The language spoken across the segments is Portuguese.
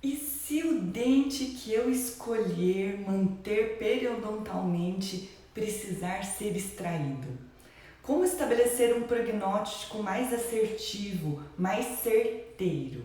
E se o dente que eu escolher manter periodontalmente precisar ser extraído? Como estabelecer um prognóstico mais assertivo, mais certeiro?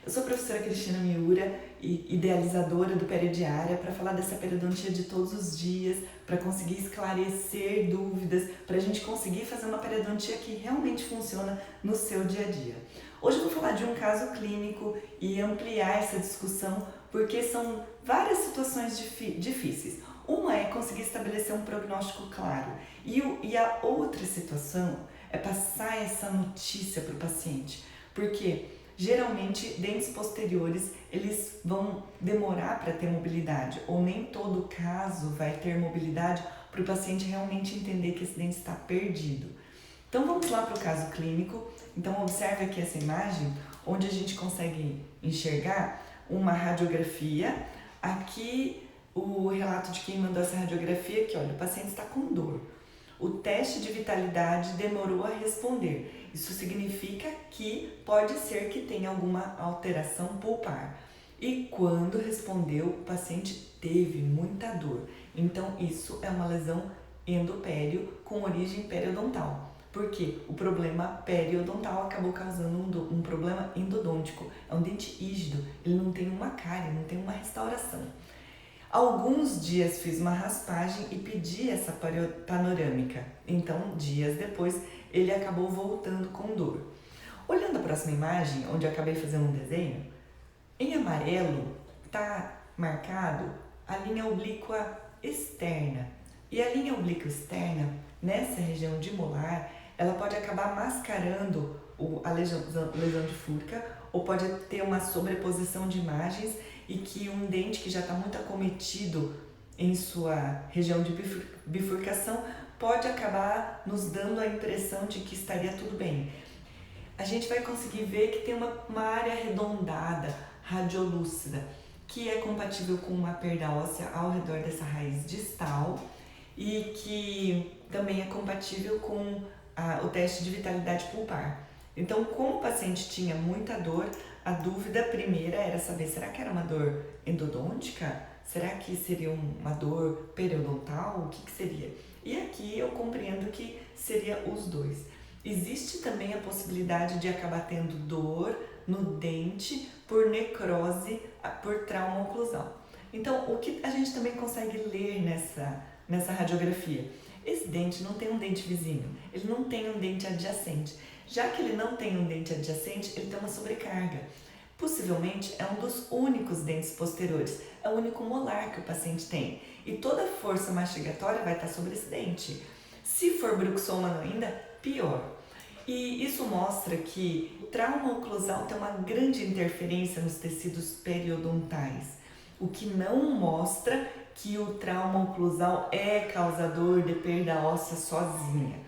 Eu sou a professora Cristina Miura, idealizadora do Periodiária, para falar dessa periodontia de todos os dias, para conseguir esclarecer dúvidas, para a gente conseguir fazer uma periodontia que realmente funciona no seu dia a dia. Hoje eu vou falar de um caso clínico e ampliar essa discussão, porque são várias situações difíceis. Uma é conseguir estabelecer um prognóstico claro, e a outra situação é passar essa notícia para o paciente, porque geralmente dentes posteriores eles vão demorar para ter mobilidade, ou nem todo caso vai ter mobilidade para o paciente realmente entender que esse dente está perdido. Então vamos lá para o caso clínico. Então observe aqui essa imagem onde a gente consegue enxergar uma radiografia. Aqui o relato de quem mandou essa radiografia, que olha, o paciente está com dor. O teste de vitalidade demorou a responder. Isso significa que pode ser que tenha alguma alteração pulpar. E quando respondeu, o paciente teve muita dor. Então isso é uma lesão endopério com origem periodontal. Porque o problema periodontal acabou causando um problema endodôntico. É um dente rígido, ele não tem uma cárie, não tem uma restauração. Alguns dias fiz uma raspagem e pedi essa panorâmica. Então, dias depois, ele acabou voltando com dor. Olhando a próxima imagem, onde eu acabei fazendo um desenho, em amarelo está marcado a linha oblíqua externa. E a linha oblíqua externa, nessa região de molar, ela pode acabar mascarando a lesão de furca, ou pode ter uma sobreposição de imagens e que um dente que já está muito acometido em sua região de bifurcação pode acabar nos dando a impressão de que estaria tudo bem. A gente vai conseguir ver que tem uma área arredondada, radiolúcida, que é compatível com uma perda óssea ao redor dessa raiz distal e que também é compatível com o teste de vitalidade pulpar. Então, como o paciente tinha muita dor, a dúvida primeira era saber, será que era uma dor endodôntica? Será que seria uma dor periodontal? O que seria? E aqui eu compreendo que seria os dois. Existe também a possibilidade de acabar tendo dor no dente por necrose, por trauma oclusal. Então, o que a gente também consegue ler nessa radiografia? Esse dente não tem um dente vizinho, ele não tem um dente adjacente. Já que ele não tem um dente adjacente, ele tem uma sobrecarga. Possivelmente é um dos únicos dentes posteriores, é o único molar que o paciente tem. E toda a força mastigatória vai estar sobre esse dente. Se for bruxômano ainda, pior. E isso mostra que o trauma oclusal tem uma grande interferência nos tecidos periodontais, o que não mostra que o trauma oclusal é causador de perda óssea sozinha.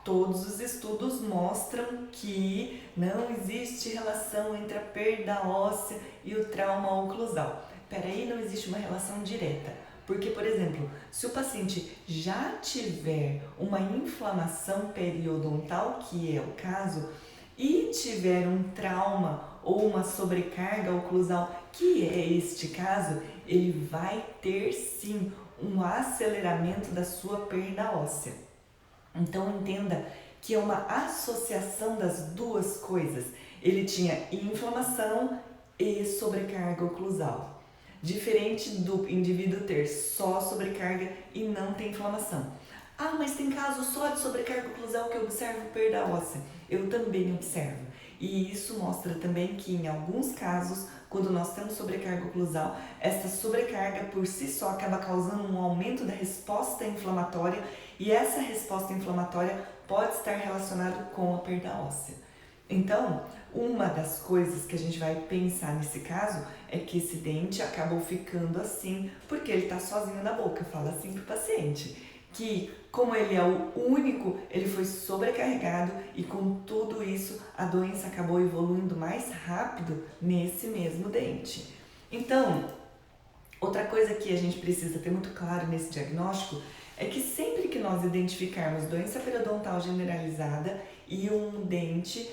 Todos os estudos mostram que não existe relação entre a perda óssea e o trauma oclusal. Peraí, não existe uma relação direta. Porque, por exemplo, se o paciente já tiver uma inflamação periodontal, que é o caso, e tiver um trauma ou uma sobrecarga oclusal, que é este caso, ele vai ter sim um aceleramento da sua perda óssea. Então entenda que é uma associação das duas coisas. Ele tinha inflamação e sobrecarga oclusal. Diferente do indivíduo ter só sobrecarga e não ter inflamação. Ah, mas tem casos só de sobrecarga oclusal que eu observo perda óssea. Eu também observo. E isso mostra também que em alguns casos, quando nós temos sobrecarga oclusal, essa sobrecarga por si só acaba causando um aumento da resposta inflamatória e essa resposta inflamatória pode estar relacionada com a perda óssea. Então, uma das coisas que a gente vai pensar nesse caso é que esse dente acabou ficando assim porque ele está sozinho na boca. Fala assim para o paciente que, como ele é o único, ele foi sobrecarregado e com tudo isso a doença acabou evoluindo mais rápido nesse mesmo dente. Então, outra coisa que a gente precisa ter muito claro nesse diagnóstico é que sempre que nós identificarmos doença periodontal generalizada e um dente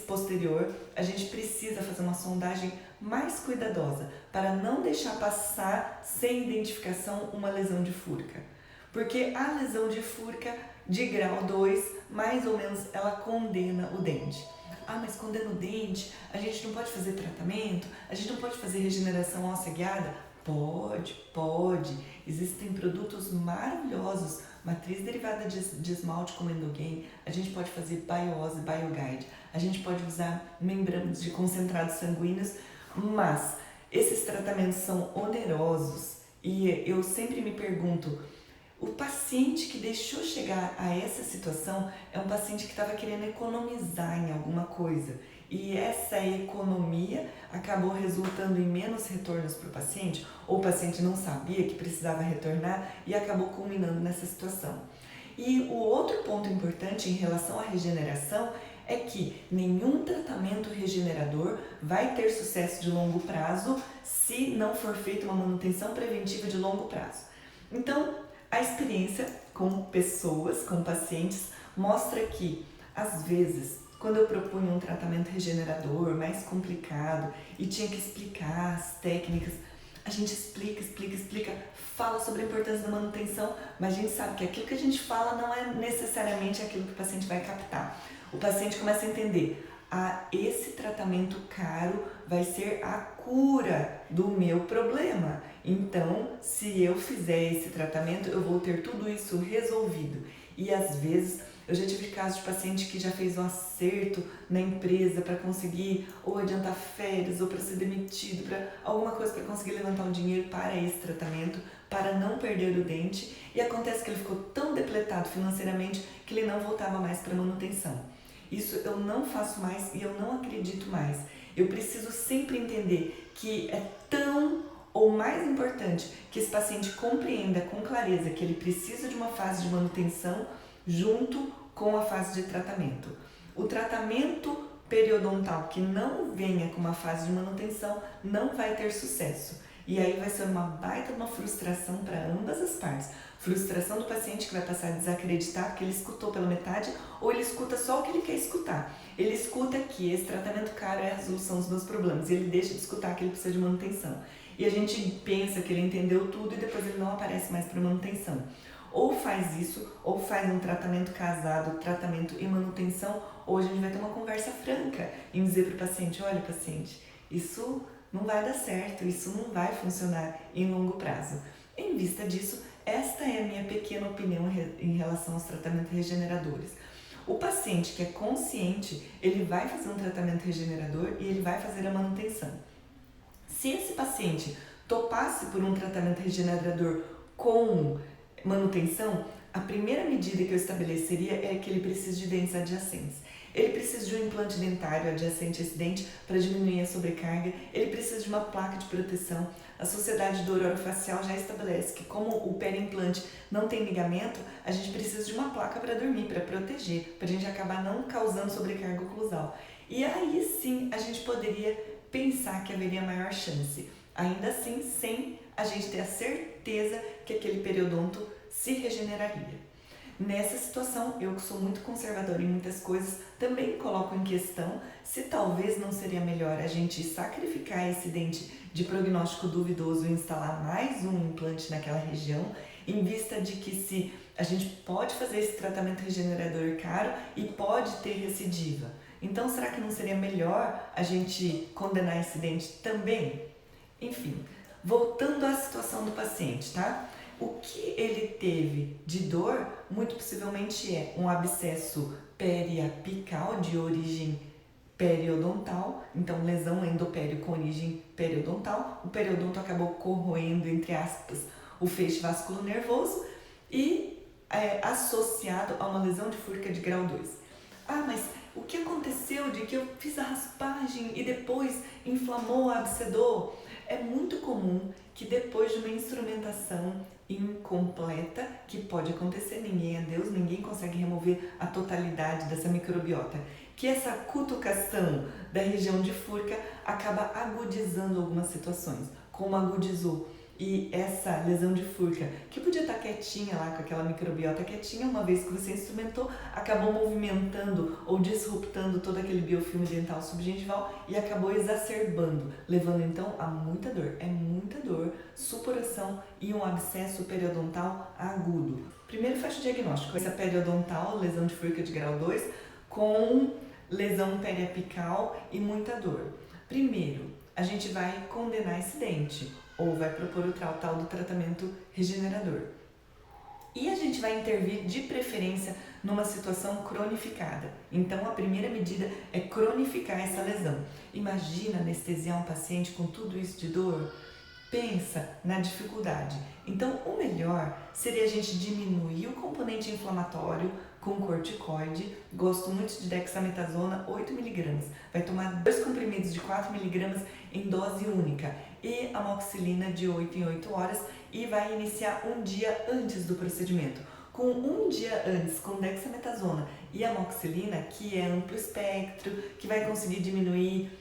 posterior, a gente precisa fazer uma sondagem mais cuidadosa para não deixar passar sem identificação uma lesão de furca. Porque a lesão de furca de grau 2, mais ou menos, ela condena o dente. Ah, mas condena o dente, a gente não pode fazer tratamento, a gente não pode fazer regeneração óssea guiada? Pode. Existem produtos maravilhosos, matriz derivada de esmalte como Endogain, a gente pode fazer biose, BioGuide, a gente pode usar membranas de concentrados sanguíneos, mas esses tratamentos são onerosos e eu sempre me pergunto, o paciente que deixou chegar a essa situação é um paciente que estava querendo economizar em alguma coisa. E essa economia acabou resultando em menos retornos para o paciente, ou o paciente não sabia que precisava retornar e acabou culminando nessa situação. E o outro ponto importante em relação à regeneração é que nenhum tratamento regenerador vai ter sucesso de longo prazo se não for feita uma manutenção preventiva de longo prazo. Então, a experiência com pessoas, com pacientes, mostra que, às vezes, quando eu propunha um tratamento regenerador mais complicado e tinha que explicar as técnicas, a gente explica, fala sobre a importância da manutenção, mas a gente sabe que aquilo que a gente fala não é necessariamente aquilo que o paciente vai captar. O paciente começa a entender, esse tratamento caro vai ser a cura do meu problema. Então, se eu fizer esse tratamento, eu vou ter tudo isso resolvido. E às vezes, eu já tive casos de paciente que já fez um acerto na empresa para conseguir ou adiantar férias ou para ser demitido, para alguma coisa para conseguir levantar um dinheiro para esse tratamento, para não perder o dente. E acontece que ele ficou tão depletado financeiramente que ele não voltava mais para manutenção. Isso eu não faço mais e eu não acredito mais. Eu preciso sempre entender que é tão ou mais importante que esse paciente compreenda com clareza que ele precisa de uma fase de manutenção junto com a fase de tratamento. O tratamento periodontal que não venha com uma fase de manutenção não vai ter sucesso. E aí vai ser uma baita uma frustração para ambas as partes. Frustração do paciente que vai passar a desacreditar porque ele escutou pela metade ou ele escuta só o que ele quer escutar. Ele escuta que esse tratamento caro é a resolução dos meus problemas e ele deixa de escutar que ele precisa de manutenção. E a gente pensa que ele entendeu tudo e depois ele não aparece mais para manutenção. Ou faz isso, ou faz um tratamento casado, tratamento e manutenção, ou a gente vai ter uma conversa franca em dizer para o paciente, olha paciente, isso não vai dar certo, isso não vai funcionar em longo prazo. Em vista disso, esta é a minha pequena opinião em relação aos tratamentos regeneradores. O paciente que é consciente, ele vai fazer um tratamento regenerador e ele vai fazer a manutenção. Se esse paciente topasse por um tratamento regenerador com manutenção, a primeira medida que eu estabeleceria é que ele precisa de dentes adjacentes. Ele precisa de um implante dentário adjacente a esse dente para diminuir a sobrecarga, ele precisa de uma placa de proteção. A Sociedade do Orofacial já estabelece que como o periimplante não tem ligamento, a gente precisa de uma placa para dormir, para proteger, para a gente acabar não causando sobrecarga oclusal. E aí sim a gente poderia pensar que haveria maior chance, ainda assim sem a gente ter a certeza que aquele periodonto se regeneraria. Nessa situação, eu que sou muito conservadora em muitas coisas, também coloco em questão se talvez não seria melhor a gente sacrificar esse dente de prognóstico duvidoso e instalar mais um implante naquela região, em vista de que se a gente pode fazer esse tratamento regenerador caro e pode ter recidiva. Então, será que não seria melhor a gente condenar esse dente também? Enfim, voltando à situação do paciente, tá? O que ele teve de dor, muito possivelmente é um abscesso periapical de origem periodontal, então lesão endopério com origem periodontal. O periodonto acabou corroendo, entre aspas, o feixe vasculonervoso e associado a uma lesão de furca de grau 2. Ah, mas o que aconteceu de que eu fiz a raspagem e depois inflamou o abscedor? É muito comum que depois de uma instrumentação incompleta, que pode acontecer, ninguém é Deus, ninguém consegue remover a totalidade dessa microbiota, que essa cutucação da região de furca acaba agudizando algumas situações, como agudizou. E essa lesão de furca, que podia estar quietinha lá, com aquela microbiota quietinha, uma vez que você instrumentou, acabou movimentando ou disruptando todo aquele biofilme dental subgengival e acabou exacerbando, levando então a muita dor, supuração e um abscesso periodontal agudo. Primeiro faz o diagnóstico, essa periodontal, lesão de furca de grau 2, com lesão periapical e muita dor. Primeiro, a gente vai condenar esse dente, ou vai propor o tal do tratamento regenerador. E a gente vai intervir de preferência numa situação cronificada. Então a primeira medida é cronificar essa lesão. Imagina anestesiar um paciente com tudo isso de dor? Pensa na dificuldade. Então o melhor seria a gente diminuir o componente inflamatório com corticoide. Gosto muito de dexametasona, 8 mg. Vai tomar 2 comprimidos de 4 mg em dose única e amoxicilina de 8 em 8 horas e vai iniciar um dia antes do procedimento. Com um dia antes, com dexametasona e amoxicilina, que é amplo espectro, que vai conseguir diminuir,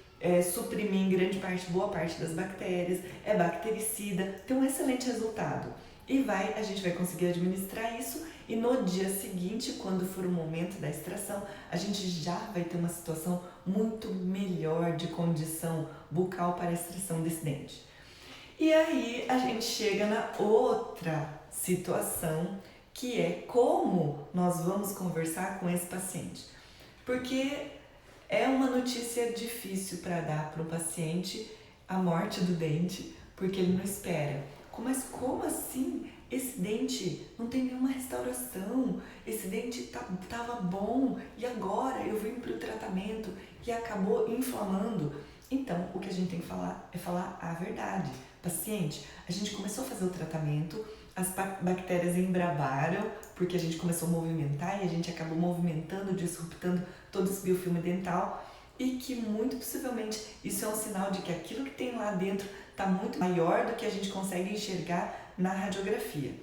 suprimir em grande parte, boa parte das bactérias, é bactericida, tem um excelente resultado. E a gente vai conseguir administrar isso e no dia seguinte, quando for o momento da extração, a gente já vai ter uma situação muito melhor de condição bucal para a extração desse dente. E aí a gente chega na outra situação, que é como nós vamos conversar com esse paciente. Porque é uma notícia difícil para dar para o paciente a morte do dente, porque ele não espera. Mas como assim? Esse dente não tem nenhuma restauração, esse dente estava bom e agora eu vim para o tratamento e acabou inflamando. Então, o que a gente tem que falar é falar a verdade. Paciente, a gente começou a fazer o tratamento, as bactérias embravaram, porque a gente começou a movimentar e a gente acabou movimentando, disruptando todo esse biofilme dental e que muito possivelmente isso é um sinal de que aquilo que tem lá dentro está muito maior do que a gente consegue enxergar na radiografia.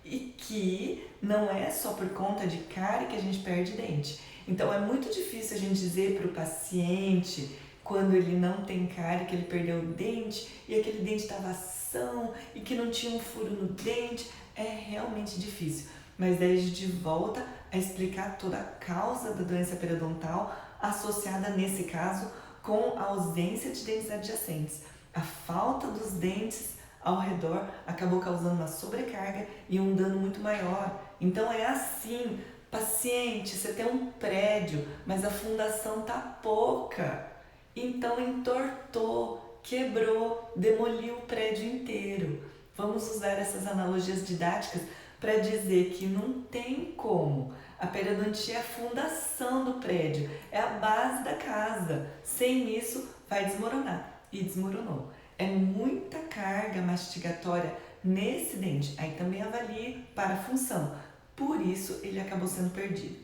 E que não é só por conta de cárie que a gente perde dente. Então é muito difícil a gente dizer para o paciente, quando ele não tem cárie, que ele perdeu o dente e aquele dente estava são e que não tinha um furo no dente. É realmente difícil. Mas daí a gente volta a explicar toda a causa da doença periodontal associada, nesse caso, com a ausência de dentes adjacentes. A falta dos dentes ao redor acabou causando uma sobrecarga e um dano muito maior. Então é assim, paciente, você tem um prédio, mas a fundação tá pouca. Então entortou, quebrou, demoliu o prédio inteiro. Vamos usar essas analogias didáticas para dizer que não tem como. A periodontia é a fundação do prédio, é a base da casa. Sem isso, vai desmoronar. E desmoronou. É muita carga mastigatória nesse dente. Aí também avalie para a função. Por isso, ele acabou sendo perdido.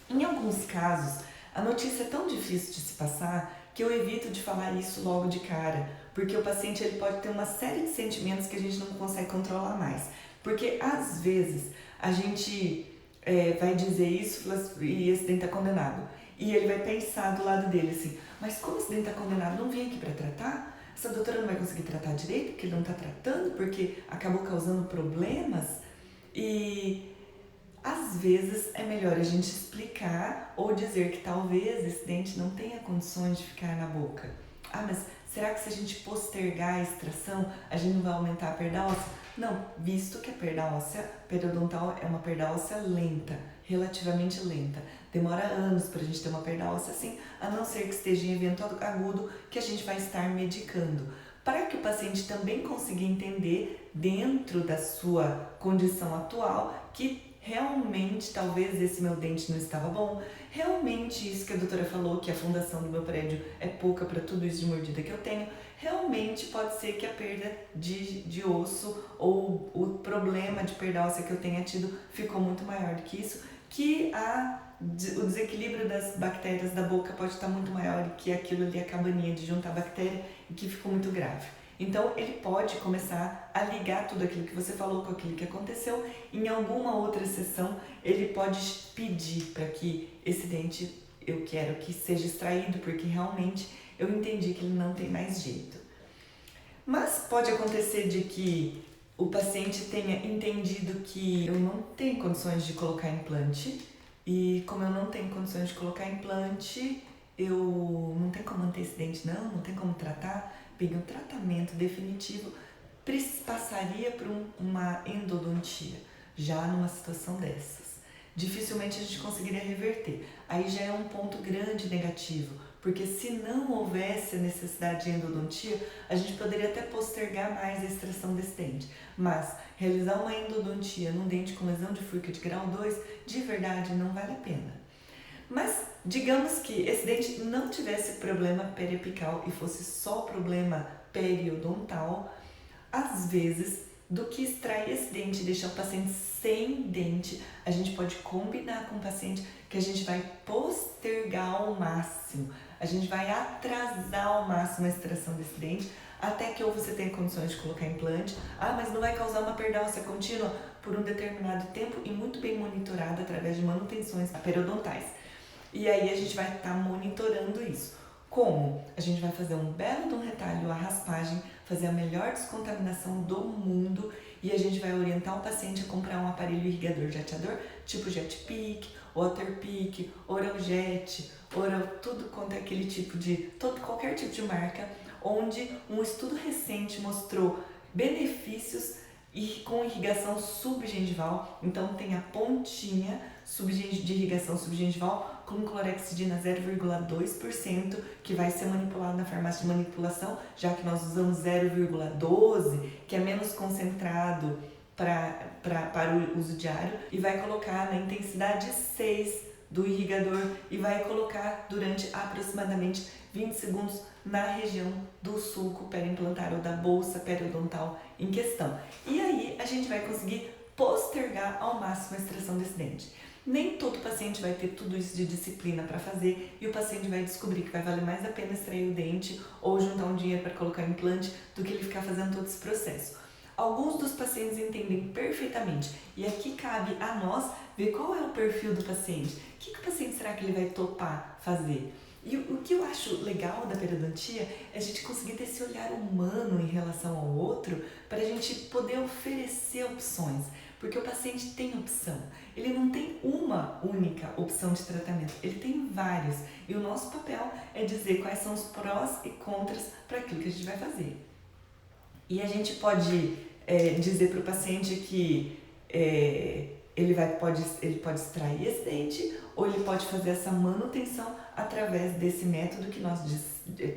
Em alguns casos, a notícia é tão difícil de se passar que eu evito de falar isso logo de cara, porque o paciente ele pode ter uma série de sentimentos que a gente não consegue controlar mais. Porque às vezes a gente vai dizer isso e esse dente está condenado. E ele vai pensar do lado dele assim, mas como esse dente está condenado, não vim aqui para tratar? Essa doutora não vai conseguir tratar direito porque ele não está tratando, porque acabou causando problemas? E às vezes é melhor a gente explicar ou dizer que talvez esse dente não tenha condições de ficar na boca. Ah, mas será que se a gente postergar a extração, a gente não vai aumentar a perda óssea? Não, visto que a perda óssea periodontal é uma perda óssea lenta, relativamente lenta. Demora anos para a gente ter uma perda óssea assim, a não ser que esteja em evento agudo que a gente vai estar medicando. Para que o paciente também consiga entender, dentro da sua condição atual, que realmente talvez esse meu dente não estava bom, realmente isso que a doutora falou, que a fundação do meu prédio é pouca para tudo isso de mordida que eu tenho, realmente pode ser que a perda de osso ou o problema de perda óssea que eu tenha tido ficou muito maior do que isso, que o desequilíbrio das bactérias da boca pode estar muito maior e que aquilo ali, a cabaninha de juntar bactéria, e que ficou muito grave. Então, ele pode começar a ligar tudo aquilo que você falou com aquilo que aconteceu. Em alguma outra sessão, ele pode pedir para que esse dente, eu quero que seja extraído, porque realmente eu entendi que ele não tem mais jeito. Mas pode acontecer de que o paciente tenha entendido que eu não tenho condições de colocar implante e como eu não tenho condições de colocar implante, eu não tenho como manter esse dente não tem como tratar. Bem, o tratamento definitivo passaria por uma endodontia, já numa situação dessas. Dificilmente a gente conseguiria reverter. Aí já é um ponto grande negativo, porque se não houvesse a necessidade de endodontia, a gente poderia até postergar mais a extração desse dente. Mas realizar uma endodontia num dente com lesão de fúrica de grau 2, de verdade não vale a pena. Mas digamos que esse dente não tivesse problema periapical e fosse só problema periodontal, às vezes, do que extrair esse dente e deixar o paciente sem dente, a gente pode combinar com o paciente que a gente vai postergar ao máximo, a gente vai atrasar ao máximo a extração desse dente, até que ou você tenha condições de colocar implante, mas não vai causar uma perda óssea contínua por um determinado tempo e muito bem monitorada através de manutenções periodontais. E aí a gente vai estar monitorando isso. Como? A gente vai fazer um belo de um retalho, a raspagem, fazer a melhor descontaminação do mundo e a gente vai orientar o paciente a comprar um aparelho irrigador jateador, tipo JetPeak, Waterpik, Oraljet, tudo quanto é aquele tipo de, qualquer tipo de marca, onde um estudo recente mostrou benefícios e com irrigação subgengival. Então tem a pontinha de irrigação subgengival com clorexidina 0,2%, que vai ser manipulado na farmácia de manipulação, já que nós usamos 0,12%, que é menos concentrado para o uso diário, e vai colocar na intensidade 6 do irrigador e vai colocar durante aproximadamente 20 segundos na região do sulco periimplantar ou da bolsa periodontal em questão. E aí a gente vai conseguir postergar ao máximo a extração desse dente. Nem todo paciente vai ter tudo isso de disciplina para fazer e o paciente vai descobrir que vai valer mais a pena extrair o dente ou juntar um dinheiro para colocar implante do que ele ficar fazendo todo esse processo. Alguns dos pacientes entendem perfeitamente e aqui cabe a nós ver qual é o perfil do paciente. O que o paciente será que ele vai topar fazer? E o que eu acho legal da periodontia é a gente conseguir ter esse olhar humano em relação ao outro para a gente poder oferecer opções, porque o paciente tem opção, ele não tem uma única opção de tratamento, ele tem vários e o nosso papel é dizer quais são os prós e contras para aquilo que a gente vai fazer. E a gente pode dizer para o paciente que ele pode extrair esse dente ou ele pode fazer essa manutenção através desse método que nós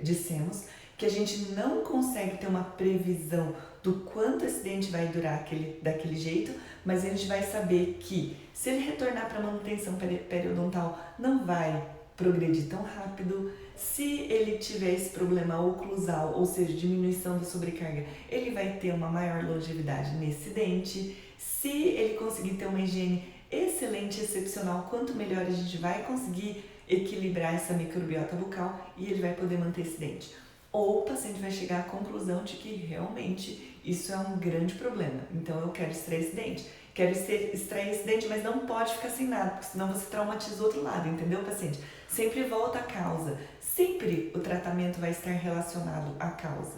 dissemos, que a gente não consegue ter uma previsão do quanto esse dente vai durar daquele jeito, mas a gente vai saber que se ele retornar para a manutenção periodontal não vai progredir tão rápido. Se ele tiver esse problema oclusal, ou seja, diminuição da sobrecarga, ele vai ter uma maior longevidade nesse dente. Se ele conseguir ter uma higiene excelente, excepcional, quanto melhor a gente vai conseguir equilibrar essa microbiota bucal e ele vai poder manter esse dente. Ou o paciente vai chegar à conclusão de que realmente isso é um grande problema. Então eu quero extrair esse dente. Quero extrair esse dente, mas não pode ficar sem nada, porque senão você traumatiza o outro lado, entendeu, paciente? Sempre volta à causa. Sempre o tratamento vai estar relacionado à causa.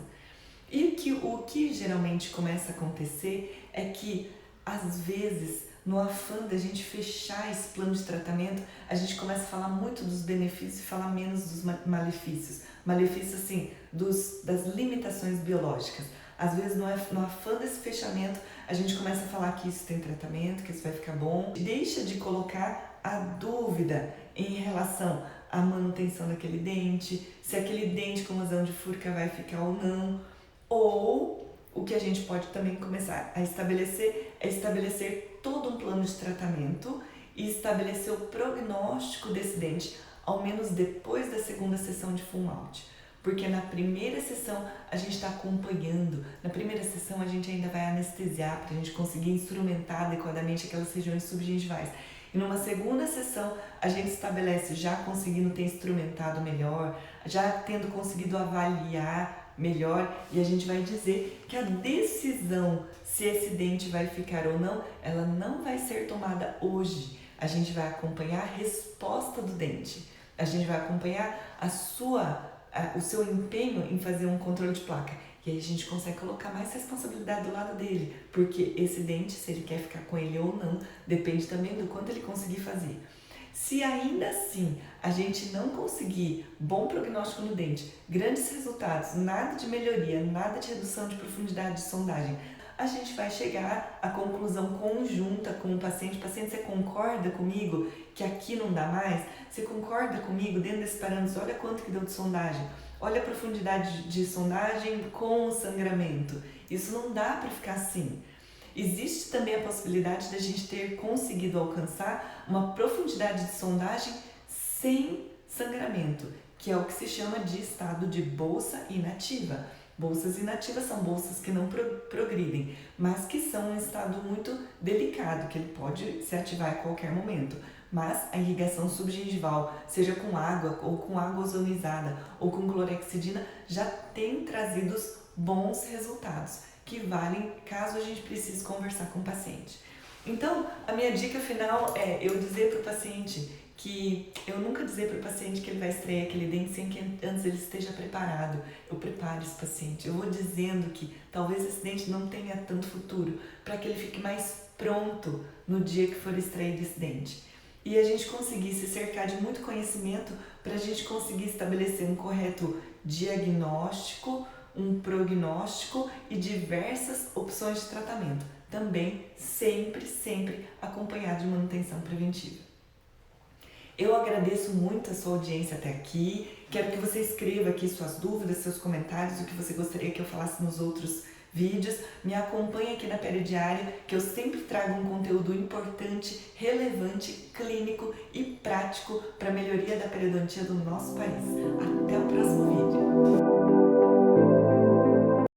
E o que geralmente começa a acontecer é que, às vezes, no afã da gente fechar esse plano de tratamento, a gente começa a falar muito dos benefícios e falar menos dos malefícios. Malefícios, assim, das limitações biológicas. Às vezes, no afã desse fechamento, a gente começa a falar que isso tem tratamento, que isso vai ficar bom. Deixa de colocar a dúvida em relação à manutenção daquele dente, se aquele dente com lesão de fúrica vai ficar ou não. Ou o que a gente pode também começar a estabelecer é estabelecer todo um plano de tratamento e estabelecer o prognóstico desse dente, ao menos depois da segunda sessão de full mount. Porque na primeira sessão a gente está acompanhando, na primeira sessão a gente ainda vai anestesiar para a gente conseguir instrumentar adequadamente aquelas regiões subgengivais. E numa segunda sessão a gente estabelece já conseguindo ter instrumentado melhor, já tendo conseguido avaliar melhor e a gente vai dizer que a decisão se esse dente vai ficar ou não, ela não vai ser tomada hoje. A gente vai acompanhar a resposta do dente, a gente vai acompanhar o seu empenho em fazer um controle de placa. E aí a gente consegue colocar mais responsabilidade do lado dele, porque esse dente, se ele quer ficar com ele ou não, depende também do quanto ele conseguir fazer. Se ainda assim a gente não conseguir bom prognóstico no dente, grandes resultados, nada de melhoria, nada de redução de profundidade de sondagem, a gente vai chegar à conclusão conjunta com o paciente. Paciente, você concorda comigo que aqui não dá mais? Você concorda comigo dentro desses parâmetros? Olha quanto que deu de sondagem. Olha a profundidade de sondagem com o sangramento. Isso não dá para ficar assim. Existe também a possibilidade de a gente ter conseguido alcançar uma profundidade de sondagem sem sangramento, que é o que se chama de estado de bolsa inativa. Bolsas inativas são bolsas que não progridem, mas que são um estado muito delicado, que ele pode se ativar a qualquer momento. Mas a irrigação subgengival, seja com água ou com água ozonizada ou com clorexidina, já tem trazido bons resultados, que valem caso a gente precise conversar com o paciente. Então, a minha dica final é eu dizer para o paciente que eu nunca dizer para o paciente que ele vai extrair aquele dente sem que antes ele esteja preparado. Eu preparo esse paciente, eu vou dizendo que talvez esse dente não tenha tanto futuro, para que ele fique mais pronto no dia que for extraído esse dente. E a gente conseguir se cercar de muito conhecimento para a gente conseguir estabelecer um correto diagnóstico, um prognóstico e diversas opções de tratamento. Também sempre acompanhado de manutenção preventiva. Eu agradeço muito a sua audiência até aqui. Quero que você escreva aqui suas dúvidas, seus comentários, o que você gostaria que eu falasse nos outros vídeos. Me acompanhe aqui na Pele Diário, que eu sempre trago um conteúdo importante, relevante, clínico e prático para a melhoria da periodontia do nosso país. Até o próximo vídeo!